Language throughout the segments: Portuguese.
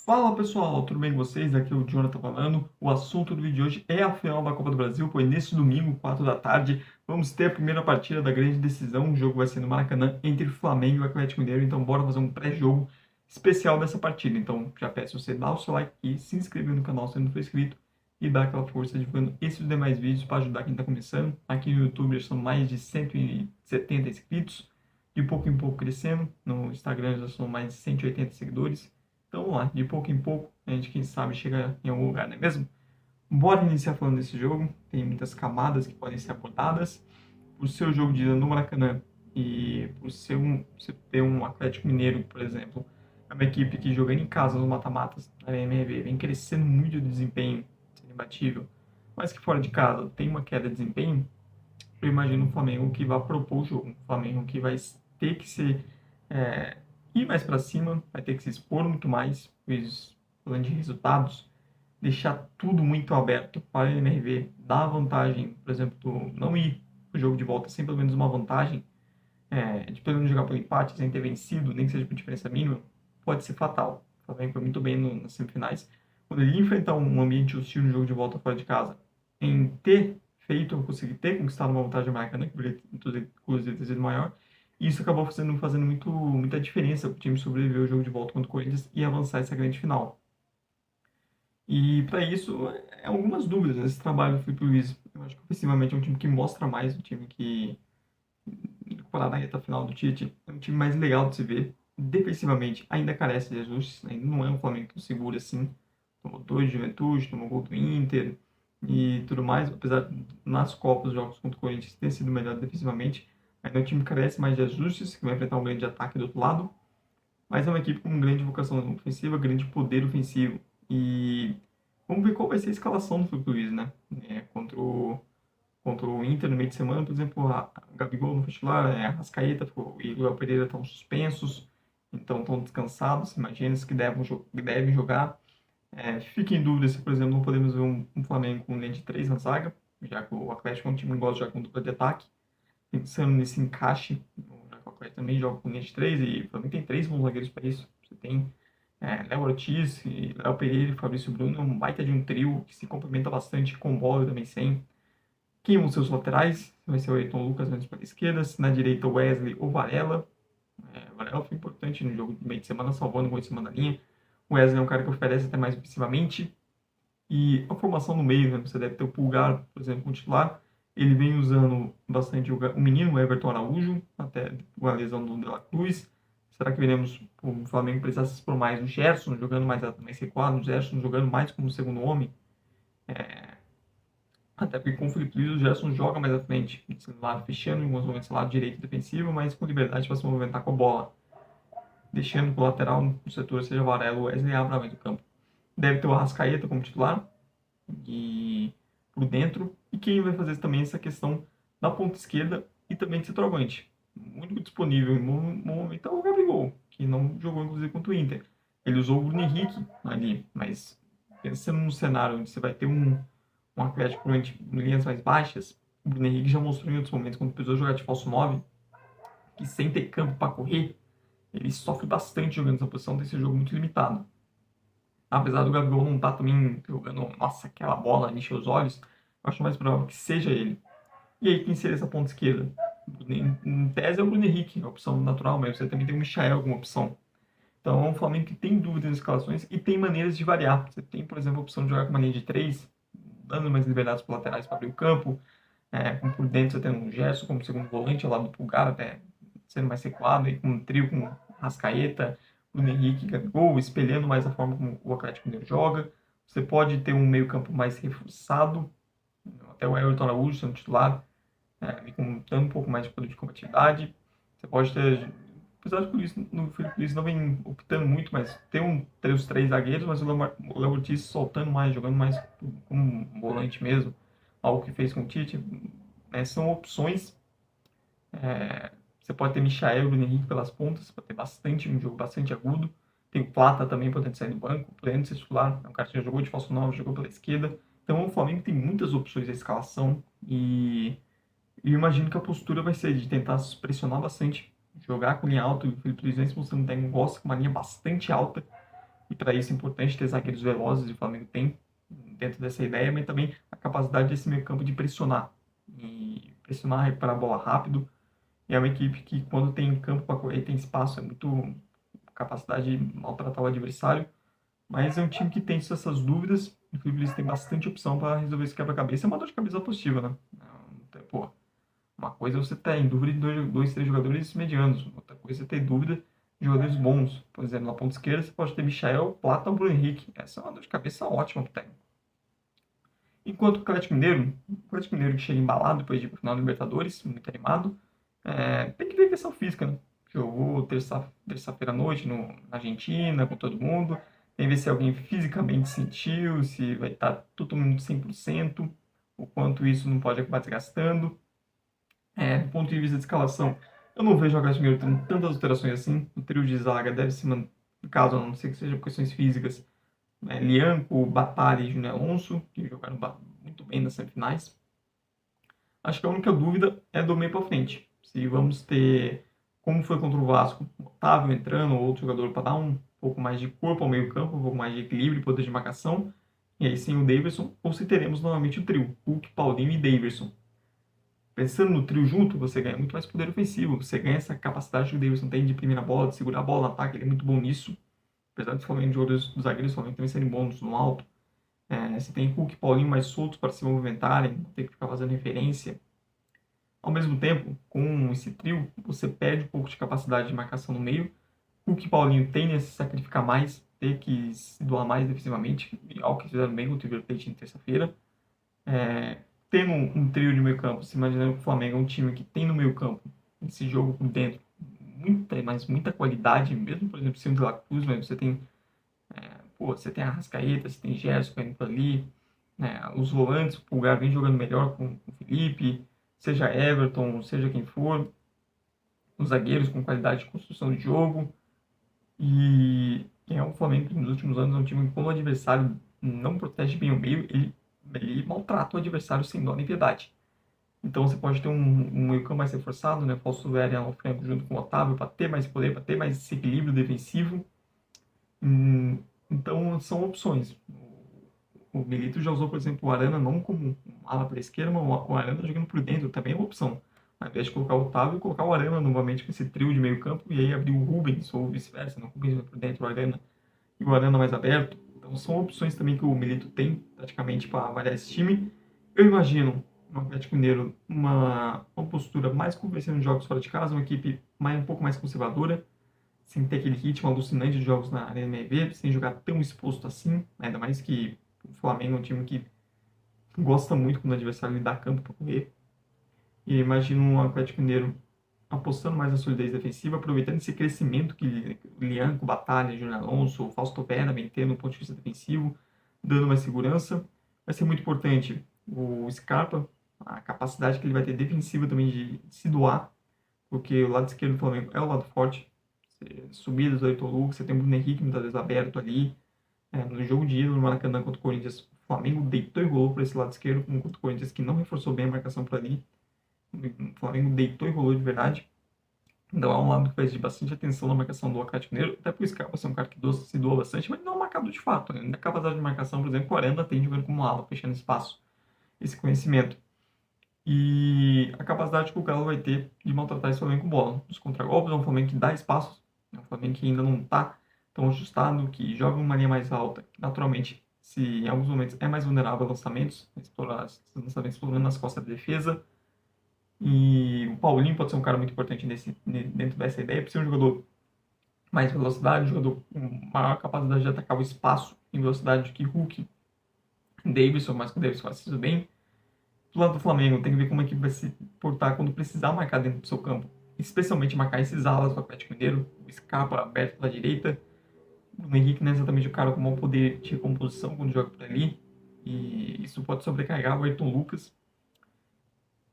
Fala pessoal, tudo bem com vocês? Aqui é o Jonathan falando. O assunto do vídeo de hoje é a final da Copa do Brasil, pois nesse domingo, 4 da tarde, vamos ter a primeira partida da grande decisão. O jogo vai ser no Maracanã entre o Flamengo e o Atlético Mineiro, então bora fazer um pré-jogo especial dessa partida. Então já peço você dar o seu like e se inscrever no canal se não for inscrito e dar aquela força divulgando esses e demais vídeos para ajudar quem está começando. Aqui no YouTube já são mais de 170 inscritos, de pouco em pouco crescendo. No Instagram já são mais de 180 seguidores. Então vamos lá, de pouco em pouco, a gente, quem sabe, chega em algum lugar, não é mesmo? Bora iniciar falando desse jogo. Tem muitas camadas que podem ser abordadas. Por ser o jogo de ida no Maracanã e por ser você ter um Atlético Mineiro, por exemplo, é uma equipe que jogando em casa nos mata-matas na MRV vem crescendo muito de desempenho, sendo imbatível, mas que fora de casa tem uma queda de desempenho. Eu imagino um Flamengo que vai propor o jogo, um Flamengo que vai ter que ser é, ir mais para cima, vai ter que se expor muito mais, pois falando de resultados, deixar tudo muito aberto para a MRV, dar vantagem, por exemplo, não ir para o jogo de volta sem pelo menos uma vantagem, de pelo menos jogar por empate, sem ter vencido, nem que seja por diferença mínima, pode ser fatal. O Flamengo foi muito bem nas semifinais. Quando ele enfrentar um ambiente hostil no jogo de volta fora de casa, em ter feito, conseguir ter conquistado uma vantagem marcada, que poderia inclusive ter sido maior, e isso acabou fazendo muita diferença para o time sobreviver ao jogo de volta contra o Corinthians e avançar essa grande final. E para isso, algumas dúvidas nesse trabalho do Felipe Luiz. Eu acho que ofensivamente é um time que mostra mais, um time que comparado na reta final do Tite, é um time mais legal de se ver. Defensivamente, ainda carece de ajustes, ainda não é um Flamengo tão seguro assim. Tomou 2 de Juventude, tomou gol do Inter e tudo mais. Apesar de, nas Copas, os jogos contra o Corinthians ter sido melhor defensivamente, ainda o time carece mais de ajustes, que vai enfrentar um grande ataque do outro lado. Mas é uma equipe com grande vocação ofensiva, grande poder ofensivo. E vamos ver qual vai ser a escalação do Felipe Luiz, né? Contra o Inter no meio de semana, por exemplo, a Gabigol não foi titular, a Arrascaeta e o Léo Pereira estão suspensos, então estão descansados, imagina que devem jogar. Fica em dúvida se, por exemplo, não podemos ver um Flamengo com linha de 3 na zaga, já que o Atlético é um time que gosta de jogar com dupla de ataque, pensando nesse encaixe, já que o Atlético também joga com linha de 3 e o Flamengo tem 3 bons zagueiros para isso. Você tem Léo Ortiz, Léo Pereira e Fabrício Bruno, é um baita de um trio que se complementa bastante com bola e também sem. Quem vão ser os laterais? Vai ser o Ayrton Lucas antes para a esquerda. Na direita, o Wesley ou Varela. O Varela foi importante no jogo de meio de semana, salvando gol em cima da linha. O Wesley é um cara que oferece até mais ofensivamente. E a formação no meio, né? Você deve ter o Pulgar, por exemplo, como titular. Ele vem usando bastante o menino, o Everton Araújo, até com a lesão do De La Cruz. Será que veremos o Flamengo precisar se expor mais o Gerson, jogando mais recuado, o Gerson jogando mais como segundo homem? Até porque com o Felipe Luiz, o Gerson joga mais à frente, lado fechando em alguns momentos lado direito defensivo, mas com liberdade para se movimentar com a bola, deixando para o lateral no setor, seja Varela ou Wesley, abra mais o campo. Deve ter o Arrascaeta como titular e por dentro, e quem vai fazer também essa questão da ponta esquerda e também de centroavante. O único disponível em momento é o Gabigol, que não jogou inclusive contra o Inter. Ele usou o Bruno Henrique ali, mas pensando no cenário onde você vai ter um Atlético em linhas mais baixas, o Bruno Henrique já mostrou em outros momentos, quando precisou jogar de falso 9, que sem ter campo para correr, ele sofre bastante jogando nessa posição, tem esse jogo muito limitado. Apesar do Gabigol não estar também jogando, nossa, aquela bola, encher os olhos, eu acho mais provável que seja ele. E aí, quem seria essa ponta esquerda? Em tese é o Bruno Henrique, a opção natural, mas você também tem o Michael como opção. Então é um Flamengo que tem dúvidas nas escalações e tem maneiras de variar. Você tem, por exemplo, a opção de jogar com uma linha de 3, dando mais liberdades para laterais para abrir o campo. Com por dentro você tem um Gerson como segundo volante, ao lado do Pulgar, até sendo mais recuado, e com um trio com Rascaeta, Bruno Henrique e Gabigol, espelhando mais a forma como o Atlético Mineiro joga. Você pode ter um meio-campo mais reforçado, até o Everton Araújo sendo titular, dando um pouco mais de poder de combatividade. Você pode ter, apesar de que o Felipe Luiz não vem optando muito, mas ter os 3 zagueiros, mas o Léo Ortiz soltando mais, jogando mais como um volante mesmo, algo que fez com o Tite. São opções. Você pode ter Michael e Bruno Henrique pelas pontas, pode ter um jogo bastante agudo. Tem o Plata também podendo sair do banco, podendo ser titular. É um cara que já jogou de falso 9, jogou pela esquerda. Então o Flamengo tem muitas opções de escalação e eu imagino que a postura vai ser de tentar pressionar bastante, jogar com linha alta. O Felipe Luiz, mostrando que gosta com uma linha bastante alta, E para isso é importante ter zagueiros velozes, e o Flamengo tem dentro dessa ideia, mas também a capacidade desse meio campo de pressionar. E pressionar, recuperar a bola rápido. E é uma equipe que, quando tem campo para correr, tem espaço, é muito capacidade de maltratar o adversário. Mas é um time que tem essas dúvidas. O Felipe Luiz tem bastante opção para resolver esse quebra-cabeça. É uma dor de cabeça positiva, né? Pô, uma coisa é você ter em dúvida de dois, três jogadores medianos. Outra coisa é ter dúvida de jogadores bons. Por exemplo, na ponta esquerda você pode ter Michael, Plata ou Bruno Henrique. Essa é uma dor de cabeça ótima pro técnico. Enquanto o Atlético Mineiro que chega embalado depois de ir pro final da Libertadores, muito animado, tem que ver a questão física, né? Jogou terça-feira à noite na Argentina com todo mundo. Tem que ver se alguém fisicamente sentiu, se vai estar todo mundo 100%, o quanto isso não pode acabar desgastando. Do ponto de vista de escalação, eu não vejo o Atlético Mineiro tendo tantas alterações assim. O trio de zaga deve se manter, caso a não ser que seja por questões físicas, Lianco, Batalha e Júnior Alonso, que jogaram muito bem nas semifinais. Acho que a única dúvida é do meio para frente. Se vamos ter, como foi contra o Vasco, Otávio entrando ou outro jogador para dar um pouco mais de corpo ao meio campo, um pouco mais de equilíbrio e poder de marcação, e aí sim o Daverson, ou se teremos novamente o trio, Hulk, Paulinho e Daverson. Pensando no trio junto, você ganha muito mais poder ofensivo, você ganha essa capacidade que o Daverson tem de primeira bola, de segurar a bola no ataque, ele é muito bom nisso. Apesar de Flamengo de jogadores dos zagueiros, Flamengo também serem bons no alto. Você tem Hulk e Paulinho mais soltos para se movimentarem, não tem que ficar fazendo referência. Ao mesmo tempo, com esse trio, você perde um pouco de capacidade de marcação no meio. Hulk e Paulinho tendem a se sacrificar mais, ter que se doar mais defensivamente, algo que fizeram bem com o River Plate na terça-feira. Tendo um trio de meio campo, se imaginando que o Flamengo é um time que tem no meio campo, esse jogo por dentro, muita qualidade, mesmo, por exemplo, sem o De La Cruz, mas você tem a Arrascaeta, você tem Gerson caindo por ali, né? Os volantes, o Pulgar vem jogando melhor com o Felipe, seja Everton, seja quem for, os zagueiros com qualidade de construção de jogo, e é um Flamengo que nos últimos anos é um time que, quando o adversário não protege bem o meio, ele maltrata o adversário sem dó nem piedade. Então você pode ter um meio campo mais reforçado, né? Fausto Vera e Alan Franco junto com o Otávio, para ter mais poder, para ter mais esse equilíbrio defensivo. Então são opções. O Milito já usou, por exemplo, o Arana não como ala para a esquerda, mas o Arana jogando por dentro também é uma opção. Ao invés de colocar o Otávio, colocar o Arana novamente com esse trio de meio campo e aí abrir o Rubens ou vice-versa, o Rubens vai por dentro, o Arana e o Arana mais aberto. Então são opções também que o Milito tem praticamente para avaliar esse time. Eu imagino no Atlético Mineiro uma postura mais conversando em jogos fora de casa, uma equipe um pouco mais conservadora, sem ter aquele ritmo alucinante de jogos na Arena MRV, sem jogar tão exposto assim, ainda mais que o Flamengo é um time que gosta muito quando o adversário lhe dá campo para correr. E imagino um Atlético Mineiro apostando mais na solidez defensiva, aproveitando esse crescimento que Lianco, Batalha, Júnior Alonso, Fausto Vera vem tendo no ponto de vista defensivo, dando mais segurança. Vai ser muito importante o Scarpa, a capacidade que ele vai ter defensiva também de se doar, porque o lado esquerdo do Flamengo é o lado forte. Subidas do Ayrton Lucas, você tem o Bruno Henrique muitas vezes aberto ali. No jogo de ida no Maracanã contra o Corinthians, o Flamengo deitou e rolou para esse lado esquerdo, contra o Corinthians que não reforçou bem a marcação por ali. O Flamengo deitou e rolou de verdade. Então é um lado que vai exigir bastante atenção na marcação do Atlético Mineiro, até por Scarpa ser um cara que se doa bastante, mas não é um marcador de fato. Né? Na capacidade de marcação, por exemplo, o Arana tem jogando como ala, fechando espaço. Esse conhecimento. E a capacidade que o Galo vai ter de maltratar esse Flamengo com bola. Os contragolpes é um Flamengo que dá espaços, é um Flamengo que ainda não está tão ajustado, que joga uma linha mais alta, naturalmente, se em alguns momentos é mais vulnerável a lançamentos, explorando nas costas da defesa. E o Paulinho pode ser um cara muito importante dentro dessa ideia, por ser um jogador mais velocidade, um jogador com maior capacidade de atacar o espaço em velocidade que Hulk, Davidson, mas que o Davidson faz isso bem. Do lado do Flamengo, tem que ver como a equipe vai se portar quando precisar marcar dentro do seu campo, especialmente marcar esses alas do Atlético Mineiro, o Scarpa aberto pela direita. O Henrique não é exatamente o cara com mau poder de recomposição quando joga por ali, e isso pode sobrecarregar o Ayrton Lucas.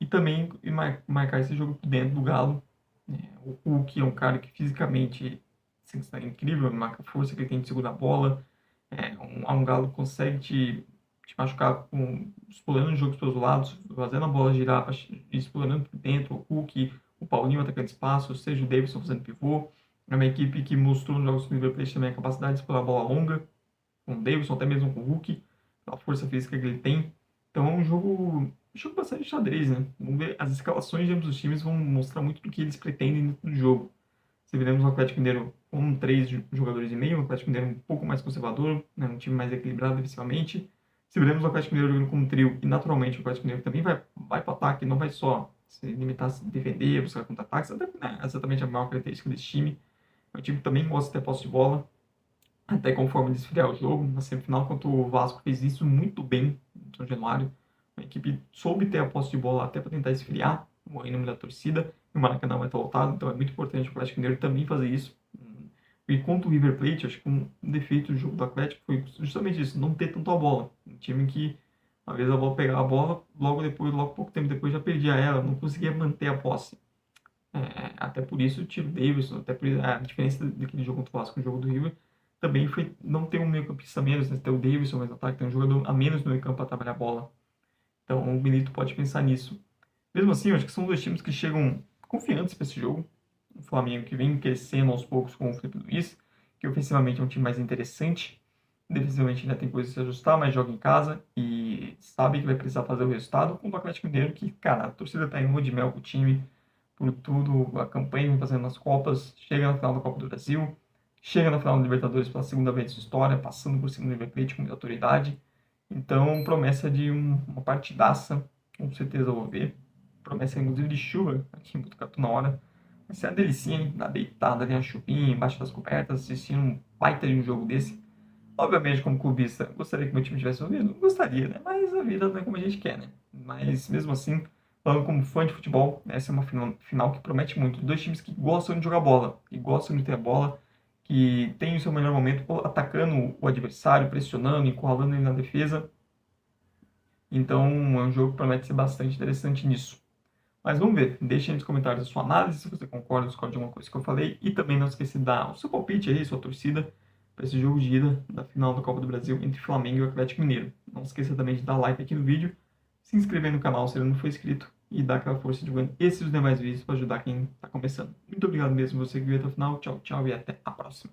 E também marcar esse jogo por dentro do Galo. O Hulk é um cara que fisicamente é incrível, marca a força que ele tem de segurar a bola. Um Galo que consegue te machucar explorando os jogos pelos lados, fazendo a bola girar, explorando por dentro. O Hulk, o Paulinho atacando espaço, seja o Davidson fazendo pivô. É uma equipe que mostrou nos jogos do River Plate também a capacidade de explorar a bola longa, com o Davidson, até mesmo com o Hulk, a força física que ele tem. Então é um jogo bastante xadrez, né? Vamos ver, as escalações de ambos os times vão mostrar muito do que eles pretendem dentro do jogo. Se veremos o Atlético Mineiro com 3 jogadores e meio, um Atlético Mineiro um pouco mais conservador, né? Um time mais equilibrado defensivamente. Se veremos o Atlético Mineiro jogando como trio, e naturalmente o Atlético Mineiro também vai para o ataque, não vai só se limitar a se defender, buscar contra-ataques, até, né, exatamente a maior característica desse time. É um time que também gosta de ter posse de bola, até conforme ele esfriar o jogo. Na semifinal contra o Vasco fez isso muito bem no São Januário. A equipe soube ter a posse de bola até para tentar esfriar o ânimo da torcida. O Maracanã vai estar lotado, então é muito importante o Atlético Mineiro também fazer isso. E contra o River Plate, acho que um defeito do jogo do Atlético foi justamente isso, não ter tanto a bola. Um time que, às vezes, a bola pegava a bola, logo pouco tempo depois já perdia ela, não conseguia manter a posse. Até por isso, o tiro Davidson, até por a diferença daquele jogo contra o Vasco, o jogo do River, também foi não ter um meio-campista a menos, né? Ter o Davidson mais no ataque, ter um jogador a menos no meio-campo para trabalhar a bola. Então, o Benito pode pensar nisso. Mesmo assim, eu acho que são dois times que chegam confiantes para esse jogo. O Flamengo que vem crescendo aos poucos com o Felipe Luiz, que ofensivamente é um time mais interessante. Defensivamente ainda tem coisa a se ajustar, mas joga em casa e sabe que vai precisar fazer o resultado. Com o Atlético Mineiro, que, cara, a torcida tá em lua de mel com o time, por tudo, a campanha que vem fazendo nas Copas, chega na final da Copa do Brasil, chega na final da Libertadores pela segunda vez em sua história, passando por cima do River Plate com muita autoridade. Então, promessa de uma partidaça, com certeza eu vou ver. Promessa, inclusive, de chuva aqui em Botucatu na hora. Vai ser uma delicinha, hein? Dar deitada ali na chupinha, embaixo das cobertas, assistindo um baita de um jogo desse. Obviamente, como clubista, gostaria que meu time tivesse ouvido? Gostaria, né? Mas a vida não é como a gente quer, né? Mas, mesmo assim, falando como fã de futebol, essa é uma final que promete muito. Dois times que gostam de jogar bola, que gostam de ter a bola, que tem o seu melhor momento atacando o adversário, pressionando, encurralando ele na defesa. Então, é um jogo que promete ser bastante interessante nisso. Mas vamos ver. Deixe aí nos comentários a sua análise, se você concorda ou discorda de alguma coisa que eu falei. E também não esqueça de dar o seu palpite aí, sua torcida, para esse jogo de ida da final da Copa do Brasil entre Flamengo e o Atlético Mineiro. Não esqueça também de dar like aqui no vídeo, se inscrever no canal se ainda não for inscrito e dar aquela força divulgando esses e os demais vídeos para ajudar quem está começando. Muito obrigado mesmo você que viu até o final. Tchau, tchau e até a próxima.